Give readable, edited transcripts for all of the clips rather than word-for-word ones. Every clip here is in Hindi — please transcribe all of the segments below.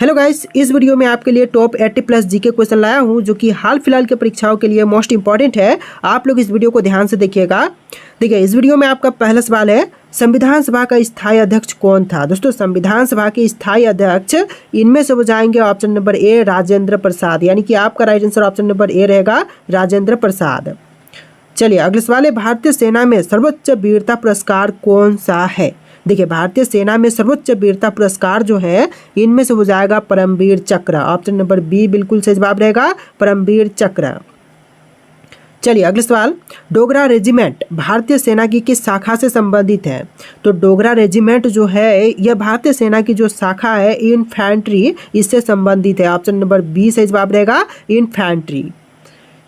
हेलो गाइस, इस वीडियो में आपके लिए टॉप 80 प्लस जीके क्वेश्चन लाया हूं जो कि हाल फिलहाल के परीक्षाओं के लिए मोस्ट इंपॉर्टेंट है। आप लोग इस वीडियो को ध्यान से देखिएगा। देखिए, इस वीडियो में आपका पहला सवाल है, संविधान सभा का स्थायी अध्यक्ष कौन था। दोस्तों, संविधान सभा के स्थायी अध्यक्ष इनमें से हो जाएंगे option number A Rajendra Prasad, यानी कि आपका right answer option number A रहेगा राजेंद्र प्रसाद। चलिए अगला सवाल है, भारतीय सेना में सर्वोच्च वीरता पुरस्कार कौन सा है। देखिए, भारतीय सेना में सर्वोच्च वीरता पुरस्कार जो है इनमें से हो जाएगा परमवीर चक्र। ऑप्शन नंबर बी बिल्कुल सही जवाब रहेगा, परमवीर चक्र। चलिए अगला सवाल, डोगरा रेजिमेंट भारतीय सेना की किस शाखा से संबंधित है। तो डोगरा रेजिमेंट जो है यह भारतीय सेना की जो शाखा है इन्फैंट्री, इससे संबंधित है। ऑप्शन नंबर बी सही जवाब रहेगा, इन्फैंट्री।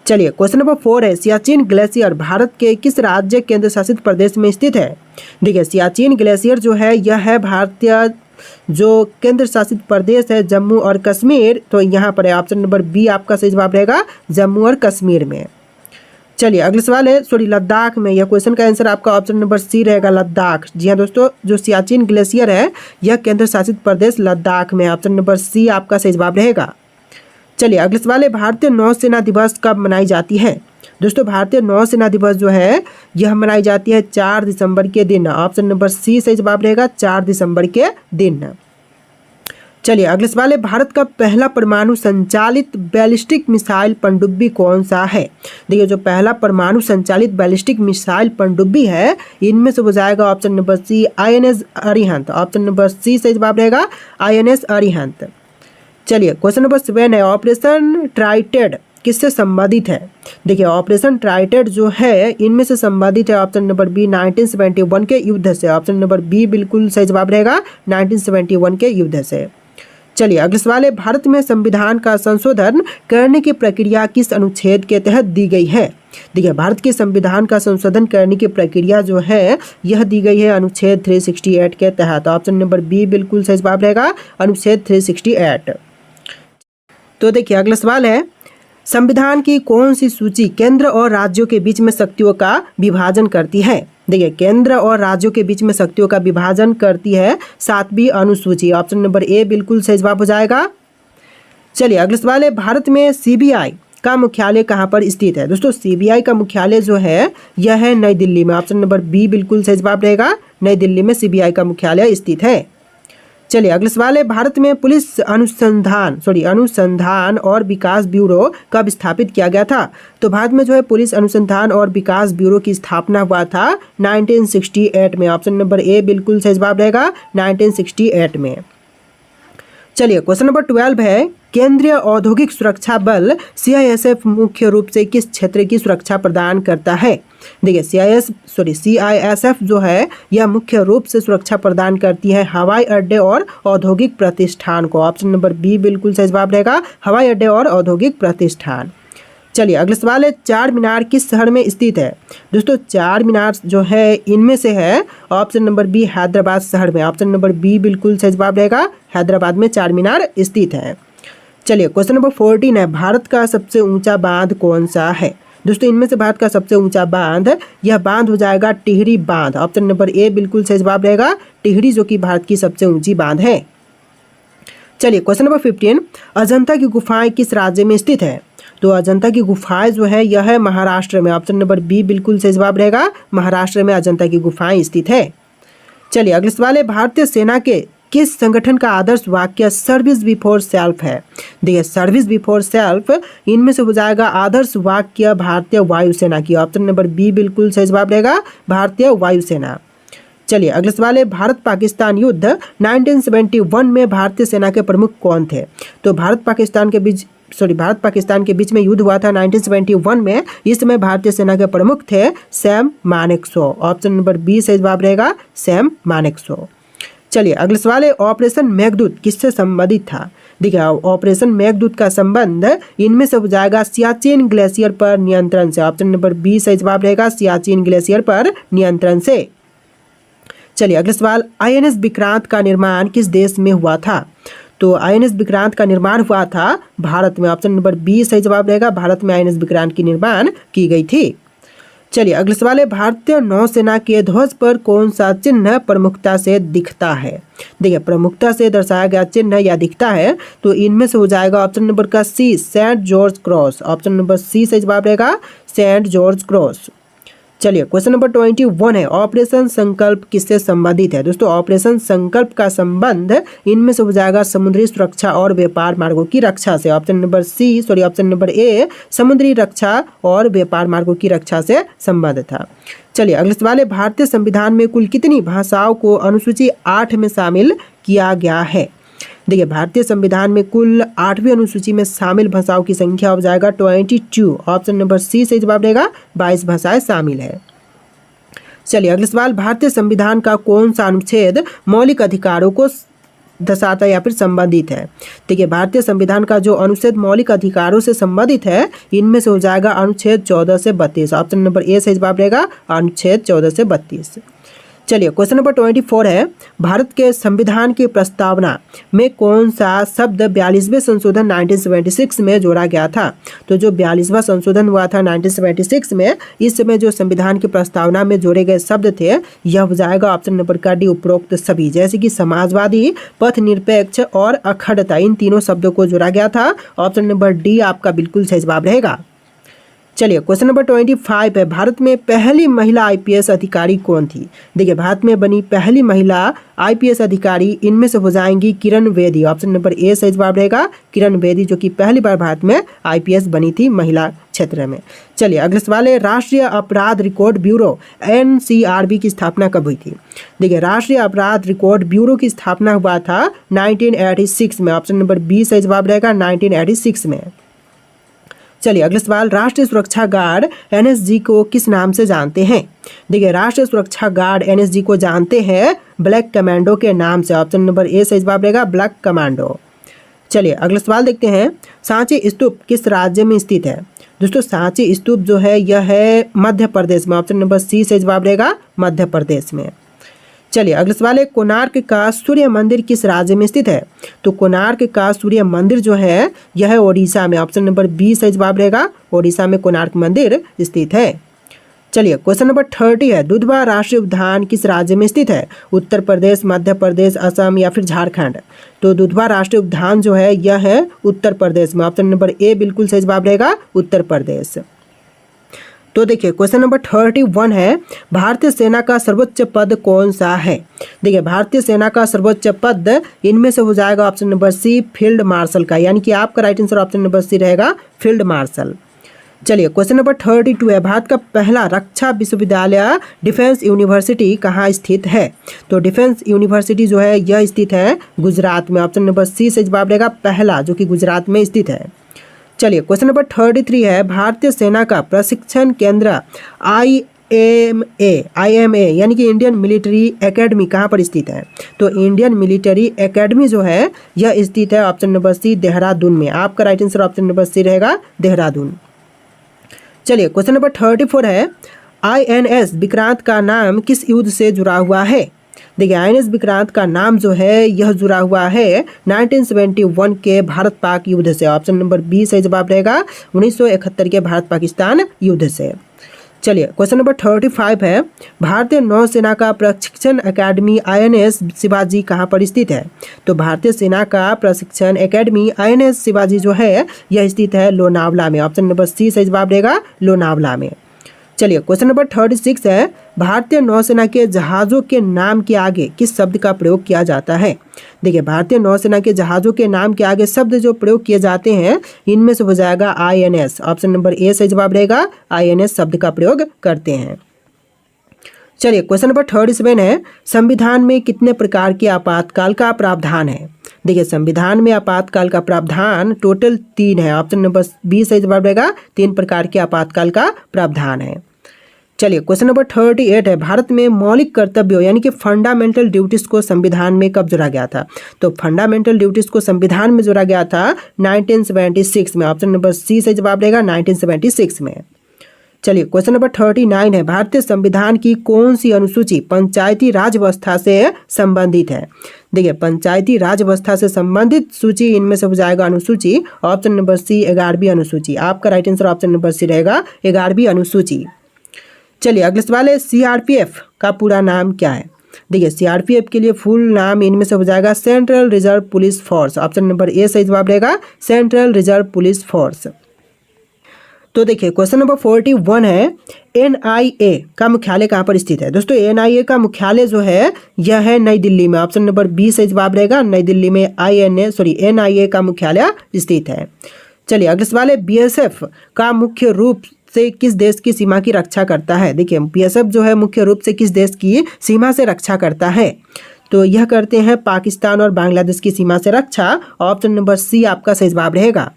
चलिए क्वेश्चन नंबर 4 है, सियाचिन ग्लेशियर भारत के किस राज्य केंद्र शासित प्रदेश में स्थित है। देखिए, सियाचिन ग्लेशियर जो है यह है भारतीय जो केंद्र शासित प्रदेश है जम्मू और कश्मीर, तो यहाँ पर है ऑप्शन नंबर बी आपका सही जवाब रहेगा, जम्मू और कश्मीर में। चलिए अगला सवाल है, लद्दाख में, यह क्वेश्चन का आंसर आपका ऑप्शन नंबर सी रहेगा, लद्दाख। जी हाँ दोस्तों, जो सियाचिन ग्लेशियर है यह केंद्र शासित प्रदेश लद्दाख में, ऑप्शन नंबर सी आपका सही जवाब रहेगा। चलिए अगले सवाल है, भारतीय नौसेना दिवस कब मनाई जाती है। दोस्तों, भारतीय नौसेना दिवस जो है यह मनाई जाती है 4 दिसंबर के दिन। ऑप्शन नंबर सी सही जवाब रहेगा, 4 दिसंबर के दिन। चलिए अगले सवाल है, भारत का पहला परमाणु संचालित बैलिस्टिक मिसाइल पनडुब्बी कौन सा है। देखिए, जो पहला परमाणु संचालित बैलिस्टिक मिसाइल पनडुब्बी है इनमें से हो जाएगा option number C INS Arihant. Option number C सही जवाब रहेगा, INS अरिहंत। चलिए क्वेश्चन नंबर 7 है, ऑपरेशन ट्राइटेड किससे संबंधित है। देखिए, ऑपरेशन ट्राइटेड जो है इनमें से संबंधित है ऑप्शन नंबर बी 1971 के युद्ध से। ऑप्शन नंबर बी बिल्कुल सही जवाब रहेगा, 1971 के युद्ध से। चलिए अगला सवाल है, भारत में संविधान का संशोधन करने की प्रक्रिया किस अनुच्छेद के तहत दी गई है। देखिए, भारत के संविधान का संशोधन करने की प्रक्रिया जो है यह दी गई है अनुच्छेद 368 के तहत। ऑप्शन नंबर बी बिल्कुल सही जवाब रहेगा, अनुच्छेद 368। तो देखिए अगला सवाल है, संविधान की कौन सी सूची केंद्र और राज्यों के बीच में शक्तियों का विभाजन करती है। देखिए, केंद्र और राज्यों के बीच में शक्तियों का विभाजन करती है 7वीं अनुसूची। ऑप्शन नंबर ए बिल्कुल सही जवाब हो जाएगा। चलिए अगला सवाल है, भारत में CBI का मुख्यालय कहाँ पर स्थित है। दोस्तों, CBI का मुख्यालय जो है यह है नई दिल्ली में। ऑप्शन नंबर बी बिल्कुल सही जवाब रहेगा, नई दिल्ली में CBI का मुख्यालय स्थित है। चलिए अगला सवाल है, भारत में पुलिस अनुसंधान और विकास ब्यूरो कब स्थापित किया गया था। तो भारत में जो है पुलिस अनुसंधान और विकास ब्यूरो की स्थापना हुआ था 1968 में। ऑप्शन नंबर ए बिल्कुल सही जवाब रहेगा, 1968 में। चलिए क्वेश्चन नंबर 12 है, केंद्रीय औद्योगिक सुरक्षा बल CISF मुख्य रूप से किस क्षेत्र की सुरक्षा प्रदान करता है। देखिए, CISF जो है यह मुख्य रूप से सुरक्षा प्रदान करती है हवाई अड्डे और औद्योगिक प्रतिष्ठान को। ऑप्शन नंबर बी बिल्कुल सही जवाब रहेगा, हवाई अड्डे और औद्योगिक प्रतिष्ठान। चलिए अगला सवाल है, चार मीनार किस शहर में स्थित है। दोस्तों, चार मीनार जो है इनमें से है ऑप्शन नंबर बी हैदराबाद शहर में। ऑप्शन नंबर बी बिल्कुल सही जवाब रहेगा, हैदराबाद में चार मीनार स्थित है। चलिए क्वेश्चन नंबर 14 है, भारत का सबसे ऊंचा बांध कौन सा है। दोस्तों, इनमें से भारत का सबसे ऊंचा बांध, यह बांध हो जाएगा टिहरी बांध। ऑप्शन नंबर ए बिल्कुल सही जवाब रहेगा, टिहरी जो कि भारत की सबसे ऊंची बांध है। चलिए क्वेश्चन नंबर 15, अजंता की गुफाएं किस राज्य में स्थित है। तो अजंता की गुफाएं जो है यह है महाराष्ट्र में। ऑप्शन नंबर बी बिल्कुल सही जवाब रहेगा, महाराष्ट्र में अजंता की गुफाएं स्थित है। चलिए अगला सवाल है, भारतीय सेना के किस संगठन का आदर्श वाक्य सर्विस बिफोर सेल्फ है। देखिए, सर्विस बिफोर सेल्फ इनमें से हो जाएगा आदर्श वाक्य भारतीय वायुसेना की। ऑप्शन नंबर बी बिल्कुल सही जवाब रहेगा, भारतीय वायुसेना। चलिए अगला सवाल है, भारत पाकिस्तान युद्ध 1971 में भारतीय सेना के प्रमुख कौन थे। तो भारत पाकिस्तान के बीच में युद्ध हुआ था 1971 में। इस समय भारतीय सेना के प्रमुख थे Sam Manekshaw. Option number B सही जवाब रहेगा, सैम मानेकशॉ। चलिए अगला सवाल है, ऑपरेशन मेघदूत किससे संबंधित था। देखिए, ऑपरेशन मेघदूत का संबंध इनमें से हो जाएगा सियाचिन ग्लेशियर पर नियंत्रण से। ऑप्शन नंबर बी सही जवाब रहेगा, सियाचिन ग्लेशियर पर नियंत्रण से। चलिए अगला सवाल, INS विक्रांत का निर्माण किस देश में हुआ था। तो INS विक्रांत का निर्माण हुआ था भारत में। ऑप्शन नंबर बी सही जवाब रहेगा, भारत में INS विक्रांत की निर्माण की गई थी। चलिए अगला सवाल है, भारतीय नौसेना के ध्वज पर कौन सा चिन्ह प्रमुखता से दिखता है? देखिए प्रमुखता से दर्शाया गया चिन्ह या दिखता है तो इनमें से हो जाएगा ऑप्शन नंबर का C, Saint George Cross. Option number C सही जवाब रहेगा, सेंट जॉर्ज क्रॉस। चलिए क्वेश्चन नंबर 21 है, ऑपरेशन संकल्प किससे संबंधित है? दोस्तों ऑपरेशन संकल्प का संबंध इनमें से हो जाएगा समुद्री सुरक्षा और व्यापार मार्गों की रक्षा से। ऑप्शन नंबर ए समुद्री रक्षा और व्यापार मार्गों की रक्षा से संबंध था। चलिए अगला सवाल है, भारतीय संविधान में कुल कितनी भाषाओं को अनुसूची 8 में शामिल किया गया है? देखिए भारतीय संविधान में कुल 8वीं अनुसूची में शामिल भाषाओं की संख्या हो जाएगा 22। ऑप्शन नंबर सी सही जवाब रहेगा, 22 भाषाएं शामिल है। चलिए अगला सवाल, भारतीय संविधान का कौन सा अनुच्छेद मौलिक अधिकारों को दर्शाता है या फिर संबंधित है? देखिए भारतीय संविधान का जो अनुच्छेद मौलिक अधिकारों से संबंधित है इनमें से हो जाएगा अनुच्छेद 14 से 32। ऑप्शन नंबर ए सही जवाब रहेगा, अनुच्छेद 14 से 32। चलिए क्वेश्चन नंबर 24 है, भारत के संविधान की प्रस्तावना में कौन सा शब्द 42वें संशोधन 1976 में जोड़ा गया था? तो जो 42वां संशोधन हुआ था 1976 में, इस समय जो संविधान की प्रस्तावना में जोड़े गए शब्द थे यह हो जाएगा ऑप्शन नंबर का डी, उपरोक्त सभी, जैसे कि समाजवादी, पथ निरपेक्ष और अखंडता, इन तीनों शब्दों को जोड़ा गया था। ऑप्शन नंबर डी आपका बिल्कुल सही जवाब रहेगा। चलिए क्वेश्चन नंबर 25 है, भारत में पहली महिला आईपीएस अधिकारी कौन थी? देखिए भारत में बनी पहली महिला आईपीएस अधिकारी इनमें से हो जाएंगी Kiran Bedi. Option number A सही जवाब रहेगा, किरण बेदी, जो कि पहली बार भारत में आईपीएस बनी थी महिला क्षेत्र में। चलिए अगला सवाल है, राष्ट्रीय अपराध रिकॉर्ड ब्यूरो एनसीआरबी की स्थापना कब हुई थी? देखिए राष्ट्रीय अपराध रिकॉर्ड ब्यूरो की स्थापना हुआ था 1986 में। ऑप्शन नंबर बी सही जवाब रहेगा, 1986 में। चलिए अगला सवाल, राष्ट्रीय सुरक्षा गार्ड एनएसजी को किस नाम से जानते हैं? देखिए राष्ट्रीय सुरक्षा गार्ड एनएसजी को जानते हैं ब्लैक कमांडो के नाम से। ऑप्शन नंबर ए सही जवाब रहेगा, ब्लैक कमांडो। चलिए अगला सवाल देखते हैं, सांची स्तूप किस राज्य में स्थित है? दोस्तों सांची स्तूप जो है यह है मध्य प्रदेश में। ऑप्शन नंबर सी सही जवाब रहेगा, मध्य प्रदेश में। चलिए अगला सवाल है, कोणार्क का सूर्य मंदिर किस राज्य में स्थित है? तो कोणार्क का सूर्य मंदिर जो है यह है ओडिशा में। ऑप्शन नंबर बी सही जवाब रहेगा, ओडिशा में कोणार्क मंदिर स्थित है। चलिए क्वेश्चन नंबर 30 है, दुधवा राष्ट्रीय उद्यान किस राज्य में स्थित है? उत्तर प्रदेश, मध्य प्रदेश, असम या फिर झारखंड? तो दुधवा राष्ट्रीय उद्यान जो है यह है उत्तर प्रदेश में। ऑप्शन नंबर ए बिल्कुल सही जवाब रहेगा, उत्तर प्रदेश। तो देखिए क्वेश्चन नंबर 31 है, भारतीय सेना का सर्वोच्च पद कौन सा है? देखिए भारतीय सेना का सर्वोच्च पद इनमें से हो जाएगा option number C, field marshal का, यानी कि आपका right answer option number C रहेगा, फील्ड मार्शल। चलिए क्वेश्चन नंबर 32 है, भारत का पहला रक्षा विश्वविद्यालय डिफेंस यूनिवर्सिटी कहाँ स्थित है? तो डिफेंस यूनिवर्सिटी जो है यह स्थित है गुजरात में। ऑप्शन नंबर सी से जवाब रहेगा पहला, जो कि गुजरात में स्थित है। चलिए क्वेश्चन नंबर 33 है, भारतीय सेना का प्रशिक्षण केंद्र IMA यानी कि इंडियन मिलिट्री एकेडमी कहाँ पर स्थित है? तो इंडियन मिलिट्री एकेडमी जो है यह स्थित है ऑप्शन नंबर सी, देहरादून में। आपका right answer option number C रहेगा, देहरादून। चलिए क्वेश्चन नंबर 34 है, INS विक्रांत का नाम किस युद्ध से जुड़ा हुआ है? देखिए INS विक्रांत का नाम जो है यह जुड़ा हुआ है 1971 के भारत पाक युद्ध से। ऑप्शन नंबर बी सही जवाब रहेगा, 1971 के भारत पाकिस्तान युद्ध से। चलिए क्वेश्चन नंबर 35 है, भारतीय नौसेना का प्रशिक्षण एकेडमी INS शिवाजी कहाँ पर स्थित है? तो भारतीय सेना का प्रशिक्षण एकेडमी INS शिवाजी जो है यह स्थित है लोनावला में। ऑप्शन नंबर सी सही जवाब रहेगा, लोनावला में। चलिए क्वेश्चन नंबर 36 है, भारतीय नौसेना के जहाज़ों के नाम के आगे किस शब्द का प्रयोग किया जाता है? देखिए भारतीय नौसेना के जहाज़ों के नाम के आगे शब्द जो प्रयोग किए जाते हैं इनमें से हो जाएगा INS। ऑप्शन नंबर ए सही जवाब रहेगा, INS शब्द का प्रयोग करते हैं। चलिए क्वेश्चन नंबर 37 है, संविधान में कितने प्रकार के आपातकाल का प्रावधान है? देखिए संविधान में आपातकाल का प्रावधान टोटल 3 है। ऑप्शन नंबर बी सही जवाब रहेगा, 3 प्रकार के आपातकाल का प्रावधान है। चलिए क्वेश्चन नंबर 38 है, भारत में मौलिक कर्तव्यों यानी कि फंडामेंटल ड्यूटीज को संविधान में कब जोड़ा गया था? तो फंडामेंटल ड्यूटीज को संविधान में जोड़ा गया था 1976 में। ऑप्शन नंबर सी से जवाब रहेगा, 1976 में। चलिए क्वेश्चन नंबर 39 है, भारतीय संविधान की कौन सी अनुसूची पंचायती राज व्यवस्था से संबंधित है? देखिए पंचायती राज व्यवस्था से संबंधित सूची इनमें से हो जाएगा अनुसूची ऑप्शन नंबर सी, 11वीं अनुसूची। आपका right answer option number C रहेगा, 11वीं अनुसूची। चलिए अगला सवाल है, सीआरपीएफ का पूरा नाम क्या है? देखिए सीआरपीएफ के लिए फुल नाम इनमें से हो जाएगा central reserve police force. Option number A सही जवाब रहेगा, सेंट्रल रिजर्व पुलिस फोर्स। तो देखिए क्वेश्चन नंबर 41 है, एनआईए का मुख्यालय कहाँ पर स्थित है? दोस्तों एनआईए का मुख्यालय जो है यह है नई दिल्ली में। ऑप्शन नंबर बी सही जवाब रहेगा, नई दिल्ली में एनआईए का मुख्यालय स्थित है। चलिए अगला सवाल है, बीएसएफ का मुख्य रूप से किस देश की सीमा की रक्षा करता है? देखिए बीएसएफ जो है मुख्य रूप से किस देश की सीमा से रक्षा करता है? तो यह करते हैं पाकिस्तान और बांग्लादेश की सीमा से रक्षा। ऑप्शन नंबर सी आपका सही जवाब रहेगा।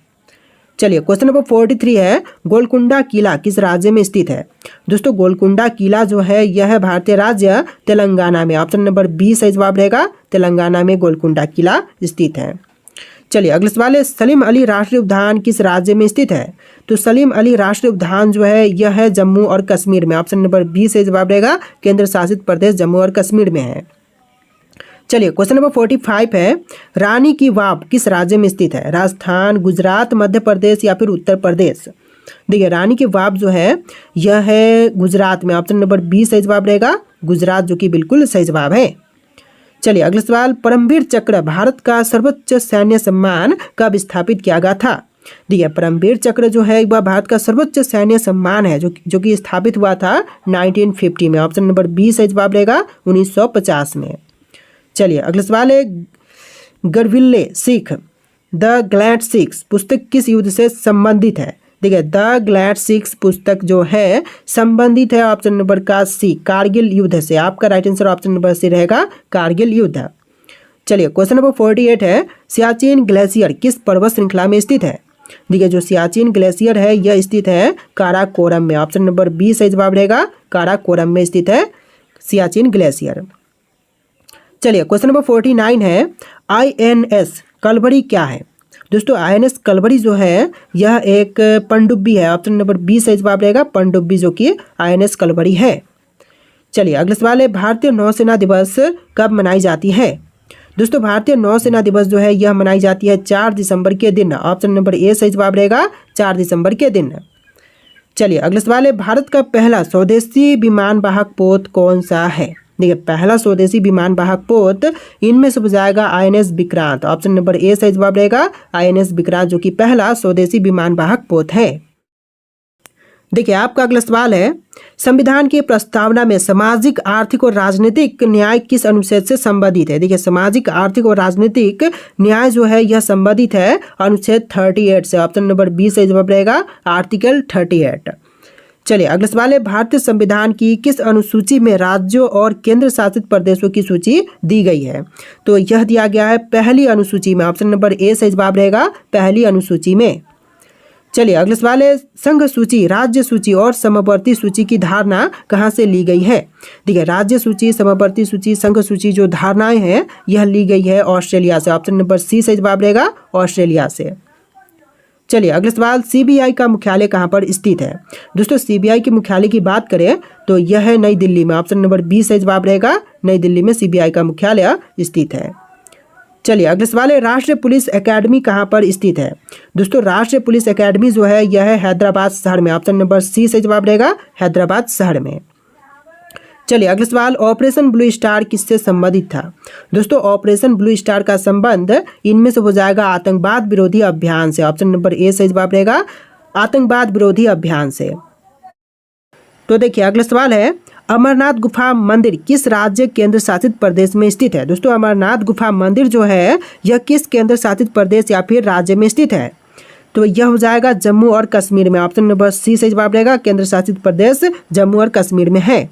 चलिए क्वेश्चन नंबर 43 है, गोलकुंडा किला किस राज्य में स्थित है? दोस्तों गोलकुंडा किला जो है यह भारतीय राज्य तेलंगाना में। ऑप्शन नंबर बी सही जवाब रहेगा, तेलंगाना में गोलकुंडा किला स्थित है। चलिए अगला सवाल है, सलीम अली राष्ट्रीय उद्यान किस राज्य में स्थित है? तो सलीम अली राष्ट्रीय उद्यान जो है यह है जम्मू और कश्मीर में। ऑप्शन नंबर बी सही जवाब रहेगा, केंद्र शासित प्रदेश जम्मू और कश्मीर में है। चलिए क्वेश्चन नंबर 45 है, रानी की वाव किस राज्य में स्थित है? राजस्थान, गुजरात, मध्य प्रदेश या फिर उत्तर प्रदेश? देखिए रानी की वाव जो है यह है गुजरात में। ऑप्शन नंबर बी सही जवाब रहेगा, गुजरात, जो कि बिल्कुल सही जवाब है। चलिए अगला सवाल, परमवीर चक्र भारत का सर्वोच्च सैन्य सम्मान कब स्थापित किया गया था? देखिए परमवीर चक्र जो है वह भारत का सर्वोच्च सैन्य सम्मान है जो कि स्थापित हुआ था 1950 में। ऑप्शन नंबर बी सही जवाब रहेगा, 1950 में। चलिए अगला सवाल है, गढ़विल्ले सिख द ग्लैड सिक्स पुस्तक किस युद्ध से संबंधित है? देखिए द ग्लैड सिक्स पुस्तक जो है संबंधित है ऑप्शन नंबर का सी, कारगिल युद्ध से। आपका right answer option number C रहेगा, कारगिल युद्ध। चलिए क्वेश्चन नंबर 48 है, सियाचिन ग्लेशियर किस पर्वत श्रृंखला में स्थित है? देखिए जो सियाचिन ग्लेशियर है यह स्थित है काराकोरम में। ऑप्शन नंबर बी सही जवाब रहेगा, काराकोरम में स्थित है सियाचिन ग्लेशियर। चलिए क्वेश्चन नंबर 49 है, आईएनएस कलभरी क्या है? दोस्तों आईएनएस कलभरी जो है यह एक पनडुब्बी है। ऑप्शन नंबर बी सही जवाब रहेगा, पनडुब्बी जो कि आईएनएस कलभरी है। चलिए अगला सवाल है, भारतीय नौसेना दिवस कब मनाई जाती है? दोस्तों भारतीय नौसेना दिवस जो है यह मनाई जाती है 4 दिसंबर के दिन। ऑप्शन नंबर ए सही जवाब रहेगा, 4 दिसंबर के दिन। चलिए अगला सवाल है, भारत का पहला स्वदेशी विमान वाहक पोत कौन सा है? देखिए पहला स्वदेशी विमान वाहक पोत इनमें से हो जाएगा INS Vikrant. Option number A सही जवाब रहेगा, आईएनएस विक्रांत, जो कि पहला स्वदेशी विमान वाहक पोत है। देखिए आपका अगला सवाल है, संविधान की प्रस्तावना में सामाजिक, आर्थिक और राजनीतिक न्याय किस अनुच्छेद से संबंधित है? देखिए सामाजिक, आर्थिक और राजनीतिक न्याय जो है यह संबंधित है अनुच्छेद 38 से। ऑप्शन नंबर बी सही जवाब रहेगा, आर्टिकल 38। चलिए अगला सवाल है, भारतीय संविधान की किस अनुसूची में राज्यों और केंद्र शासित प्रदेशों की सूची दी गई है? तो यह दिया गया है पहली अनुसूची में। ऑप्शन नंबर ए सही जवाब रहेगा, पहली अनुसूची में। चलिए अगला सवाल है, संघ सूची, राज्य सूची और समवर्ती सूची की धारणा कहाँ से ली गई है? देखिए राज्य सूची, समवर्ती सूची, संघ सूची जो धारणाएं हैं यह ली गई है ऑस्ट्रेलिया से। ऑप्शन नंबर सी सही जवाब रहेगा, ऑस्ट्रेलिया से। चलिए अगला सवाल, सीबीआई का मुख्यालय कहाँ पर स्थित है? दोस्तों सीबीआई के मुख्यालय की बात करें तो यह है नई दिल्ली में। ऑप्शन नंबर बी सही जवाब रहेगा, नई दिल्ली में सीबीआई का मुख्यालय स्थित है। चलिए अगला सवाल है, राष्ट्रीय पुलिस एकेडमी कहाँ पर स्थित है? दोस्तों राष्ट्रीय पुलिस एकेडमी जो है यह है हैदराबाद शहर में। ऑप्शन नंबर सी सही जवाब रहेगा, हैदराबाद शहर में। चलिए अगला सवाल, ऑपरेशन ब्लू स्टार किससे संबंधित था? दोस्तों ऑपरेशन ब्लू स्टार का संबंध इनमें से हो जाएगा आतंकवाद विरोधी अभियान से। ऑप्शन नंबर ए सही जवाब रहेगा, आतंकवाद विरोधी अभियान से। तो देखिए अगला सवाल है, अमरनाथ गुफा मंदिर किस राज्य केंद्र शासित प्रदेश में स्थित है? दोस्तों अमरनाथ गुफा मंदिर जो है यह किस केंद्र शासित प्रदेश या फिर राज्य में स्थित है? तो यह हो जाएगा जम्मू और कश्मीर में। ऑप्शन नंबर सी सही जवाब रहेगा, केंद्र शासित प्रदेश जम्मू और कश्मीर में है।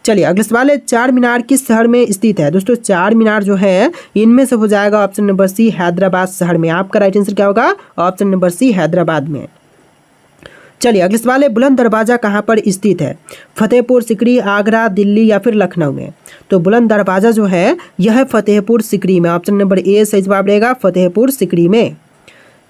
चलिए अगला सवाल है, चार मीनार किस शहर में स्थित है? दोस्तों चार मीनार जो है इनमें से हो जाएगा ऑप्शन नंबर सी, हैदराबाद शहर में। आपका राइट आंसर क्या होगा? ऑप्शन नंबर सी, हैदराबाद में। चलिए अगला सवाल है, बुलंद दरवाजा कहाँ पर स्थित है? फतेहपुर सिकरी, आगरा, दिल्ली या फिर लखनऊ में? तो बुलंद दरवाजा जो है यह है फतेहपुर सिकरी में। ऑप्शन नंबर ए सही जवाब रहेगा, फतेहपुर सिकरी में।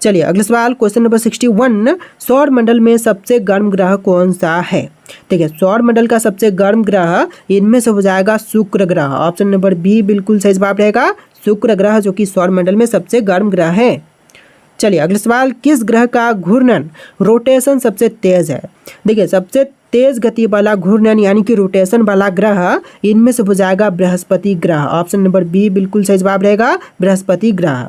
चलिए अगला सवाल, क्वेश्चन नंबर 61, सौर मंडल में सबसे गर्म ग्रह कौन सा है? देखिए सौर मंडल का सबसे गर्म ग्रह इनमें से हो जाएगा शुक्र ग्रह। ऑप्शन नंबर बी बिल्कुल सही जवाब रहेगा, शुक्र ग्रह, जो कि सौर मंडल में सबसे गर्म ग्रह है। चलिए अगला सवाल, किस ग्रह का घूर्णन, रोटेशन सबसे तेज है? देखिए सबसे तेज गति वाला घूर्णन यानी कि रोटेशन वाला ग्रह, इनमें से हो जाएगा बृहस्पति ग्रह। ऑप्शन नंबर बी बिल्कुल सही जवाब रहेगा, बृहस्पति ग्रह।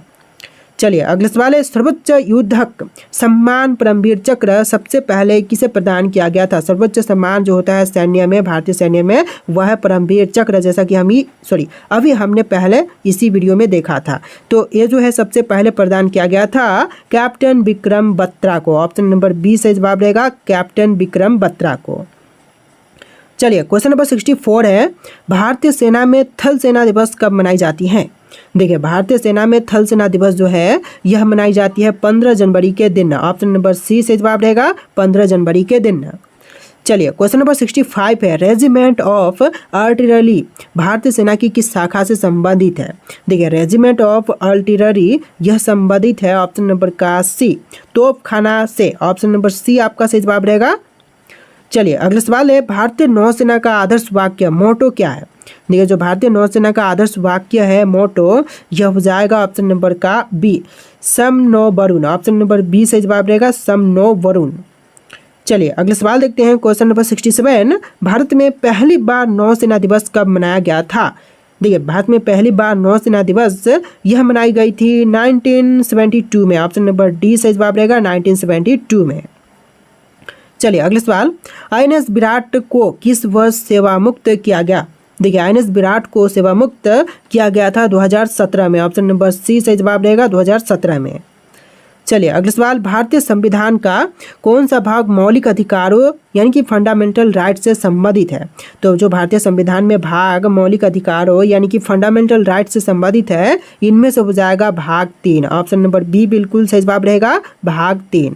चलिए अगला सवाल है, सर्वोच्च युद्धक सम्मान परमवीर चक्र सबसे पहले किसे प्रदान किया गया था? सर्वोच्च सम्मान जो होता है सैन्य में, भारतीय सैन्य में, वह परमवीर चक्र, जैसा कि अभी हमने पहले इसी वीडियो में देखा था। तो ये जो है सबसे पहले प्रदान किया गया था कैप्टन विक्रम बत्रा को। ऑप्शन नंबर बी सही जवाब रहेगा, कैप्टन विक्रम बत्रा को। चलिए क्वेश्चन नंबर 64 है, भारतीय सेना में थल सेना दिवस कब मनाई जाती है? देखिए भारतीय सेना में थल सेना दिवस जो है यह मनाई जाती है 15 जनवरी के दिन। ऑप्शन नंबर सी से जवाब रहेगा, 15 जनवरी के दिन। चलिए क्वेश्चन नंबर 65 है, रेजिमेंट ऑफ आर्टिलरी भारतीय सेना की किस शाखा से संबंधित है? देखिए रेजिमेंट ऑफ आर्टिलरी यह संबंधित है ऑप्शन नंबर का सी, तोपखाना से। ऑप्शन नंबर सी आपका सही जवाब रहेगा। चलिए अगला सवाल है, भारतीय नौसेना का आदर्श वाक्य मोटो क्या है? देखिए जो भारतीय नौसेना का आदर्श वाक्य है मोटो, यह हो जाएगा ऑप्शन नंबर का बी, सम नो वरुण। ऑप्शन नंबर बी से जवाब रहेगा, सम नो वरुण। चलिए अगला सवाल देखते हैं, क्वेश्चन नंबर 67, भारत में पहली बार नौसेना दिवस कब मनाया गया था? देखिए भारत में पहली बार नौसेना दिवस यह मनाई गई थी 1972 में। ऑप्शन नंबर डी से जवाब रहेगा, 1972 में। चलिए अगला सवाल, INS विराट को किस वर्ष सेवा मुक्त किया गया? देखिए INS विराट को सेवा मुक्त किया गया था 2017 में। ऑप्शन नंबर सी से जवाब रहेगा, 2017 में। चलिए अगला सवाल, भारतीय संविधान का कौन सा भाग मौलिक अधिकारों यानी कि फंडामेंटल राइट से संबंधित है? तो जो भारतीय संविधान में भाग मौलिक अधिकारों यानी कि फंडामेंटल राइट से संबंधित है, इनमें से हो जाएगा भाग 3। ऑप्शन नंबर बी बिल्कुल सही जवाब रहेगा, भाग 3।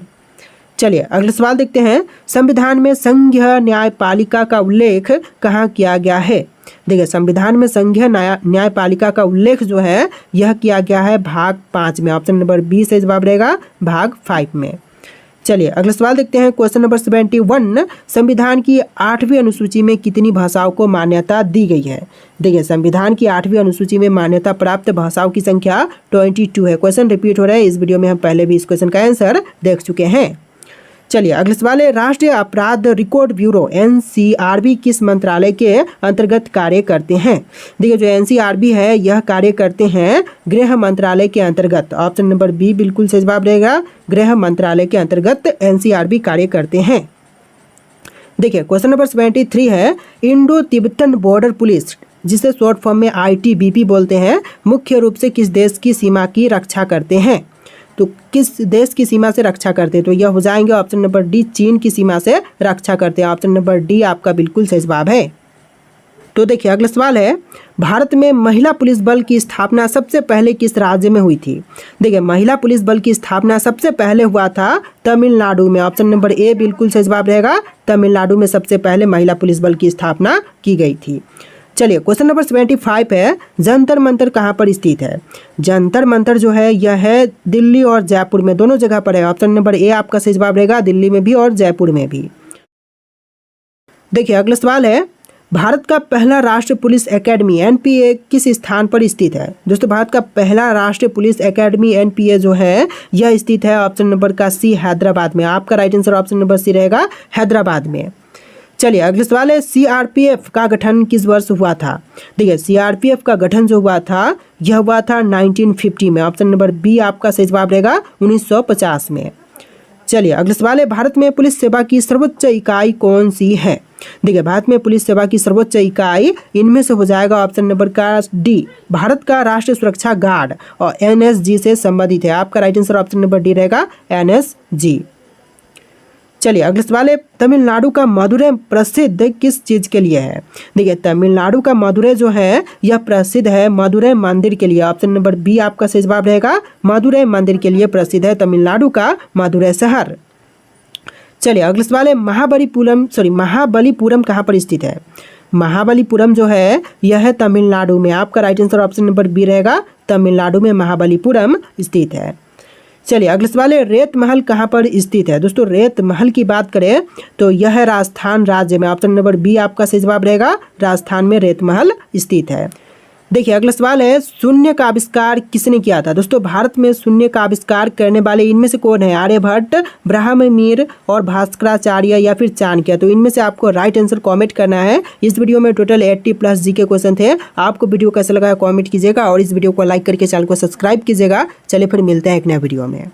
चलिए अगला सवाल देखते हैं, संविधान में संघीय न्यायपालिका का उल्लेख कहाँ किया गया है? देखिए संविधान में संघीय न्यायपालिका का उल्लेख जो है यह किया गया है भाग 5 में। ऑप्शन नंबर बी से जवाब रहेगा, भाग 5 में। चलिए अगला सवाल देखते हैं, क्वेश्चन नंबर 71, संविधान की 8वीं अनुसूची में कितनी भाषाओं को मान्यता दी गई है? देखिए संविधान की 8वीं अनुसूची में मान्यता प्राप्त भाषाओं की संख्या 22 है। क्वेश्चन रिपीट हो रहा है, इस वीडियो में हम पहले भी इस क्वेश्चन का आंसर देख चुके हैं। चलिए अगले सवाल है, राष्ट्रीय अपराध रिकॉर्ड ब्यूरो NCRB किस मंत्रालय के अंतर्गत कार्य करते हैं? देखिए जो NCRB है यह कार्य करते हैं गृह मंत्रालय के अंतर्गत। ऑप्शन नंबर बी बिल्कुल सही जवाब रहेगा, गृह मंत्रालय के अंतर्गत NCRB कार्य करते हैं। देखिए क्वेश्चन नंबर 73 है, इंडो तिब्बतन बॉर्डर पुलिस जिसे शॉर्ट फॉर्म में ITBP बोलते हैं, मुख्य रूप से किस देश की सीमा की रक्षा करते हैं? तो किस देश की सीमा से रक्षा करते हैं? तो यह हो जाएंगे ऑप्शन नंबर डी, चीन की सीमा से रक्षा करते हैं। ऑप्शन नंबर डी आपका बिल्कुल सही जवाब है। तो देखिए अगला सवाल है, भारत में महिला पुलिस बल की स्थापना सबसे पहले किस राज्य में हुई थी? देखिए महिला पुलिस बल की स्थापना सबसे पहले हुआ था तमिलनाडु में। ऑप्शन नंबर ए बिल्कुल सही जवाब रहेगा, तमिलनाडु में सबसे पहले महिला पुलिस बल की स्थापना की गई थी। चलिए क्वेश्चन नंबर 75 है, जंतर मंतर कहाँ पर स्थित है? जंतर मंतर जो है यह है दिल्ली और जयपुर में, दोनों जगह पर है। ऑप्शन नंबर ए आपका सही जवाब रहेगा, दिल्ली में भी और जयपुर में भी। देखिए अगला सवाल है, भारत का पहला राष्ट्रीय पुलिस एकेडमी NPA किस स्थान पर स्थित है? दोस्तों भारत का पहला राष्ट्रीय पुलिस एकेडमी NPA जो है यह स्थित है ऑप्शन नंबर का सी, हैदराबाद में। आपका right answer option number C रहेगा, हैदराबाद में। चलिए अगले सवाल है, CRPF का गठन किस वर्ष हुआ था? देखिए CRPF का गठन जो हुआ था यह हुआ था 1950 में। ऑप्शन नंबर बी आपका सही जवाब रहेगा, 1950 में। चलिए अगले सवाल है, भारत में पुलिस सेवा की सर्वोच्च इकाई कौन सी है? देखिए भारत में पुलिस सेवा की सर्वोच्च इकाई इनमें से हो जाएगा ऑप्शन नंबर का डी, भारत का राष्ट्रीय सुरक्षा गार्ड और NSG से संबंधित है। आपका right answer option number D रहेगा, NSG। चलिए अगले सवाल है, तमिलनाडु का मदुरै प्रसिद्ध किस चीज़ के लिए है? देखिए तमिलनाडु का मदुरै जो है यह प्रसिद्ध है मदुरै मंदिर के लिए। ऑप्शन नंबर बी आपका सही जवाब रहेगा, मदुरै मंदिर के लिए प्रसिद्ध है तमिलनाडु का मदुरै शहर। चलिए अगले सवाल है, महाबलीपुरम कहाँ पर स्थित है? महाबलीपुरम जो है यह है तमिलनाडु में। आपका right answer option number B रहेगा, तमिलनाडु में महाबलीपुरम स्थित है। चलिए अगले सवाल है, रेत महल कहाँ पर स्थित है? दोस्तों रेत महल की बात करें तो यह है राजस्थान राज्य में। ऑप्शन नंबर बी आपका सही जवाब रहेगा, राजस्थान में रेत महल स्थित है। देखिए अगला सवाल है, शून्य का आविष्कार किसने किया था? दोस्तों भारत में शून्य का आविष्कार करने वाले इनमें से कौन है? आर्यभट्ट, ब्राह्मणिर और भास्कराचार्य या फिर चाणक्य? तो इनमें से आपको राइट आंसर कमेंट करना है। इस वीडियो में टोटल 80+ जीके क्वेश्चन थे। आपको वीडियो कैसा लगा कमेंट कीजिएगा और इस वीडियो को लाइक करके चैनल को सब्सक्राइब कीजिएगा। चलिए फिर मिलते हैं एक नया वीडियो में।